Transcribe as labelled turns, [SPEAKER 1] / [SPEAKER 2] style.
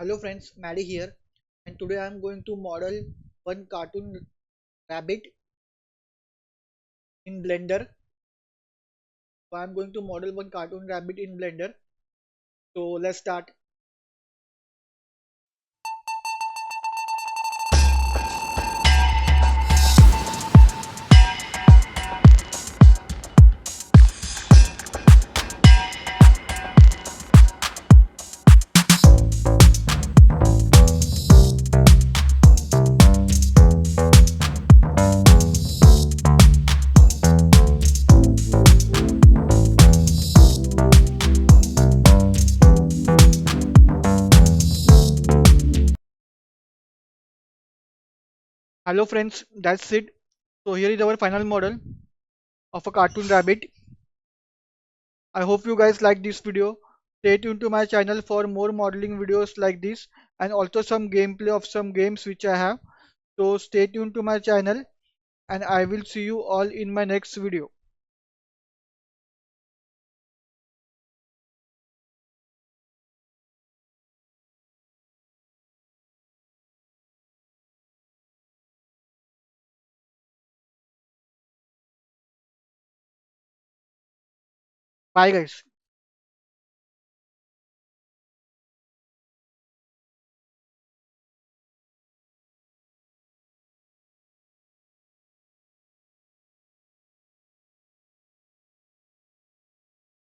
[SPEAKER 1] Hello friends, Maddie here, and today I am going to model one cartoon rabbit in Blender. So I am going to model one cartoon rabbit in Blender. So let's start. Hello friends, that's it. So here is our final model of a cartoon rabbit. I hope you guys like this video. Stay tuned to my channel for more modeling videos like this and also some gameplay of some games which I have. So stay tuned to my channel and I will see you all in my next video. Bye guys.